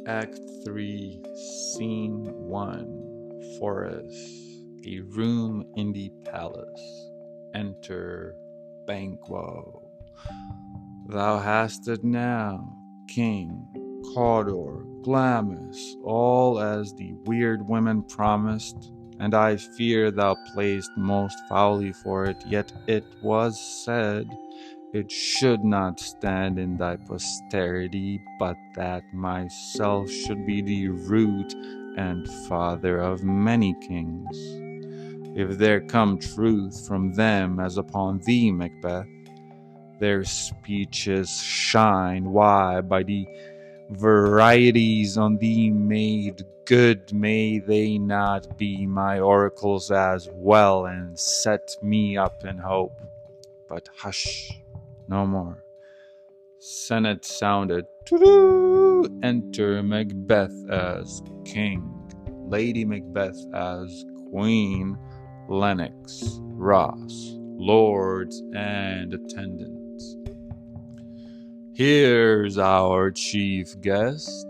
Act 3, Scene 1, Forest, a room in the palace. Enter Banquo. Thou hast it now, King, Cawdor, Glamis, all as the weird women promised, and I fear thou playest most foully for it, yet it was said it should not stand in thy posterity, but that myself should be the root and father of many kings. If there come truth from them as upon thee, Macbeth, their speeches shine. Why, by the varieties on thee made good, may they not be my oracles as well, and set me up in hope? But hush, no more. Senate sounded. Toodoo! Enter Macbeth as king, Lady Macbeth as queen, Lennox, Ross, lords and attendants. Here's our chief guest.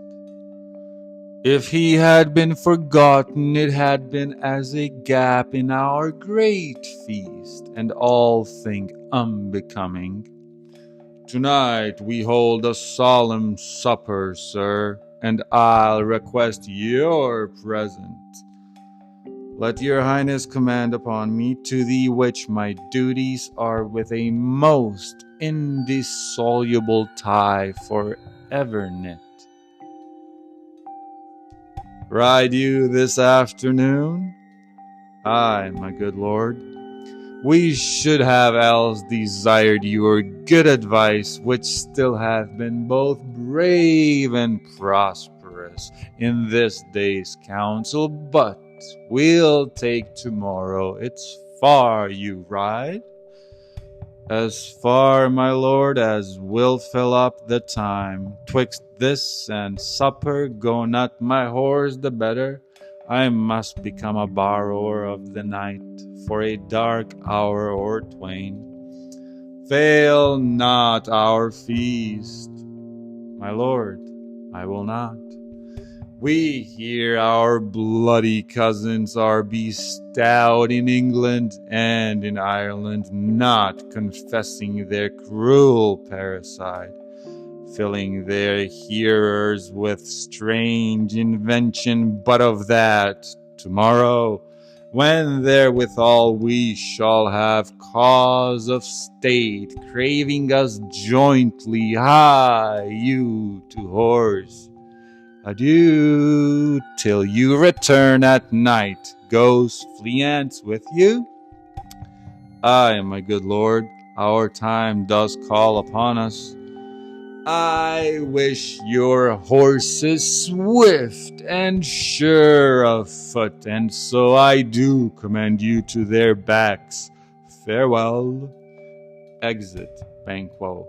If he had been forgotten, it had been as a gap in our great feast, and all think unbecoming. Tonight we hold a solemn supper, sir, and I'll request your presence. Let your highness command upon me, to the which my duties are with a most indissoluble tie forever knit. Ride you this afternoon? Aye, my good lord. We should have else desired your good advice, which still hath been both brave and prosperous in this day's council, but we'll take tomorrow. It's far you ride. As far, my lord, as will fill up the time. Twixt this and supper, go not my horse the better. I must become a borrower of the night for a dark hour or twain. Fail not our feast. My lord, I will not. We hear our bloody cousins are bestowed in England and in Ireland, not confessing their cruel parricide, filling their hearers with strange invention, but of that tomorrow, when therewithal we shall have cause of state, craving us jointly, hie you to horse. Adieu, till you return at night. Goes Fleance with you? Aye, my good lord, our time does call upon us. I wish your horses swift and sure of foot, and so I do commend you to their backs. Farewell. Exit Banquo.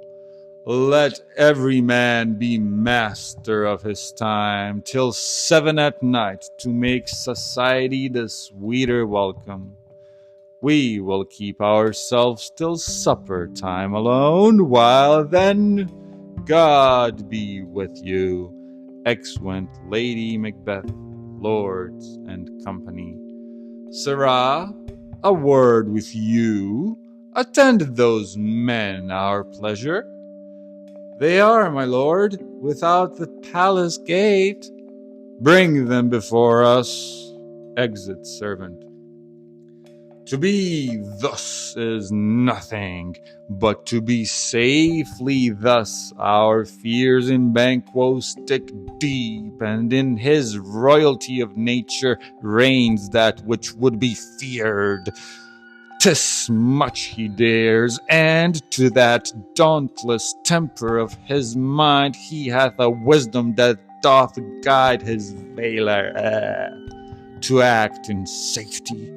Let every man be master of his time till 7 at night, to make society the sweeter welcome. We will keep ourselves till supper time alone, while then God be with you. Exeunt Lady Macbeth, lords and company. Sirrah, a word with you. Attend those men our pleasure. They are, my lord, without the palace gate. Bring them before us. Exit servant. To be thus is nothing, but to be safely thus our fears in Banquo stick deep, and in his royalty of nature reigns that which would be feared. 'Tis much he dares, and to that dauntless temper of his mind he hath a wisdom that doth guide his valour to act in safety.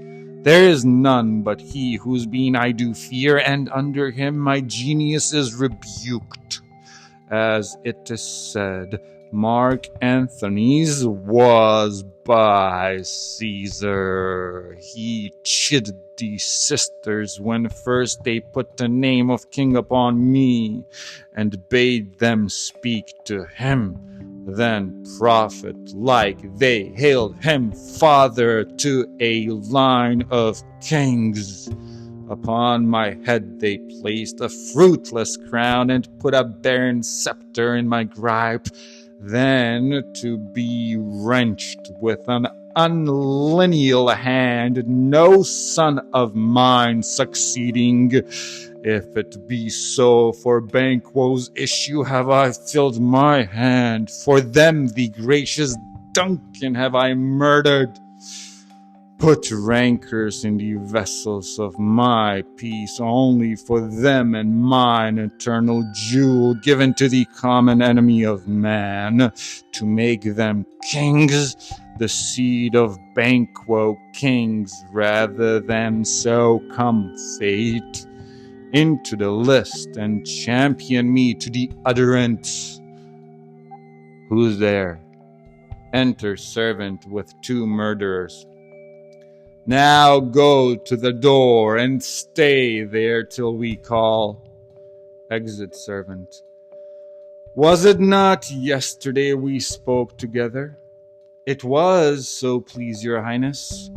There is none but he whose being I do fear, and under him my genius is rebuked. As it is said, Mark Antony's was by Caesar. He chid the sisters when first they put the name of king upon me, and bade them speak to him. Then prophet-like they hailed him father to a line of kings. Upon my head they placed a fruitless crown and put a barren scepter in my gripe, then to be wrenched with an unlineal hand, no son of mine succeeding. If it be so, for Banquo's issue have I filled my hand, for them the gracious Duncan have I murdered. Put rancors in the vessels of my peace, only for them and mine eternal jewel given to the common enemy of man, to make them kings, the seed of Banquo kings, rather than so come fate into the list and champion me to the utterance. Who's there? Enter servant with 2 murderers. Now go to the door and stay there till we call. Exit servant. Was it not yesterday we spoke together? It was, so please your highness.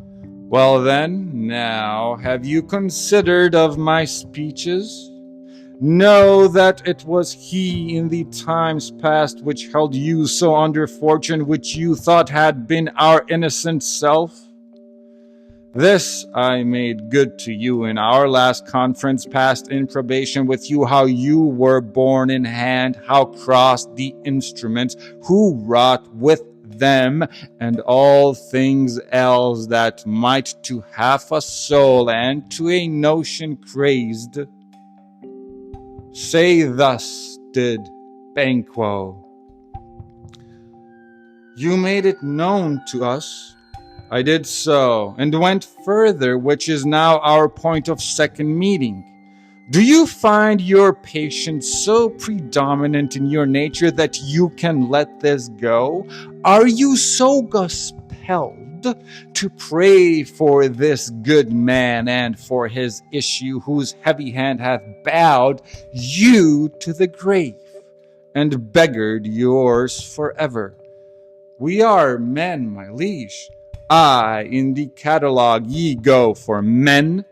Well then, now, have you considered of my speeches? Know that it was he in the times past which held you so under fortune, which you thought had been our innocent self. This I made good to you in our last conference, passed in probation with you, how you were borne in hand, how crossed the instruments, who wrought with them, and all things else that might to half a soul and to a notion crazed. Say thus did Banquo. You made it known to us. I did so, and went further, which is now our point of second meeting. Do you find your patience so predominant in your nature that you can let this go? Are you so compelled to pray for this good man and for his issue, whose heavy hand hath bowed you to the grave, and beggared yours forever? We are men, my liege. Aye, in the catalogue ye go for men,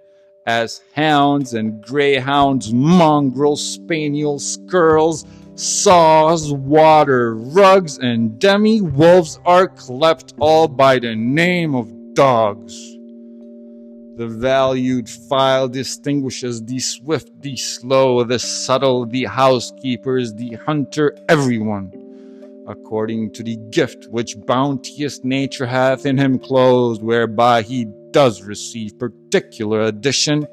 as hounds and greyhounds, mongrels, spaniels, skirls, saws, water, rugs, and demi-wolves are clept all by the name of dogs. The valued file distinguishes the swift, the slow, the subtle, the housekeepers, the hunter, everyone, according to the gift which bounteous nature hath in him closed, whereby he does receive particular addition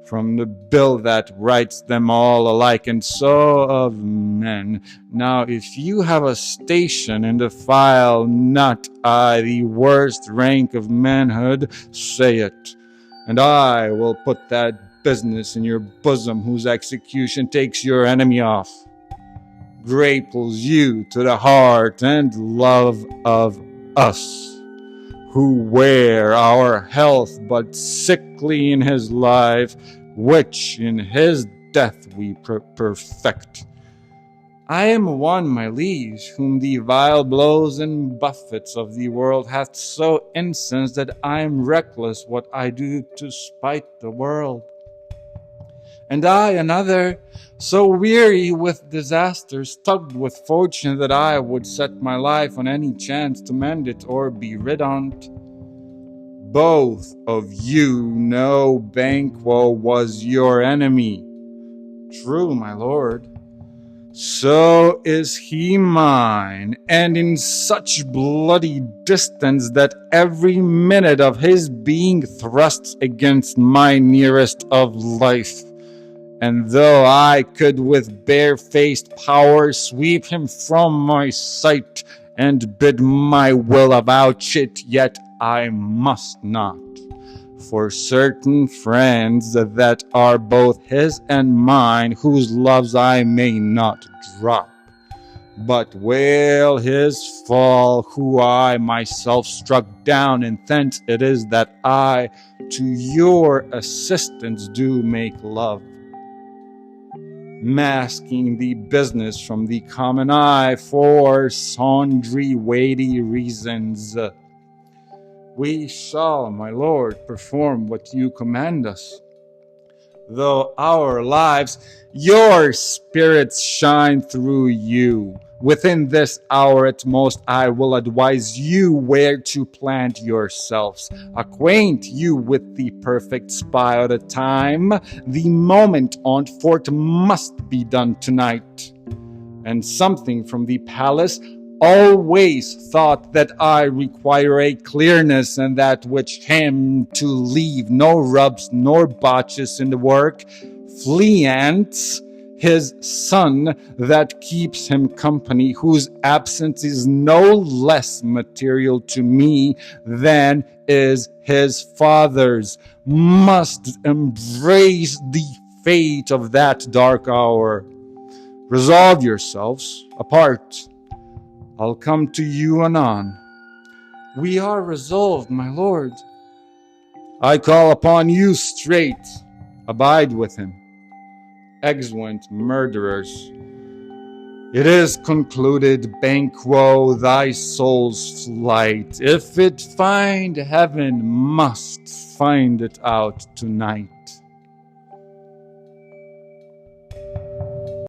from the bill that writes them all alike, and so of men. Now if you have a station in the file, not I, the worst rank of manhood, say it, and I will put that business in your bosom whose execution takes your enemy off, grapples you to the heart and love of us, who wear our health but sickly in his life, which in his death we perfect. I am one, my liege, whom the vile blows and buffets of the world hath so incensed that I am reckless what I do to spite the world. And I, another, so weary with disasters, tugged with fortune, that I would set my life on any chance to mend it or be rid on't. Both of you know Banquo was your enemy. True, my lord. So is he mine, and in such bloody distance that every minute of his being thrusts against my nearest of life. And though I could with barefaced power sweep him from my sight and bid my will avouch it, yet I must not. For certain friends that are both his and mine, whose loves I may not drop, but wail his fall, who I myself struck down, and thence it is that I to your assistance do make love. masking the business from the common eye for sundry weighty reasons. We shall, my lord, perform what you command us. Though our lives, your spirits shine through you. Within this hour at most, I will advise you where to plant yourselves, acquaint you with the perfect spot at a time. The moment on't for't must be done tonight. And something from the palace always thought that I require a clearness, and that which him to leave no rubs nor botches in the work. Fleance, his son that keeps him company, whose absence is no less material to me than is his father's, must embrace the fate of that dark hour. Resolve yourselves apart. I'll come to you anon. We are resolved, my lord. I call upon you straight. Abide with him. Exeunt murderers. It is concluded, Banquo, thy soul's flight. If it find heaven, must find it out tonight.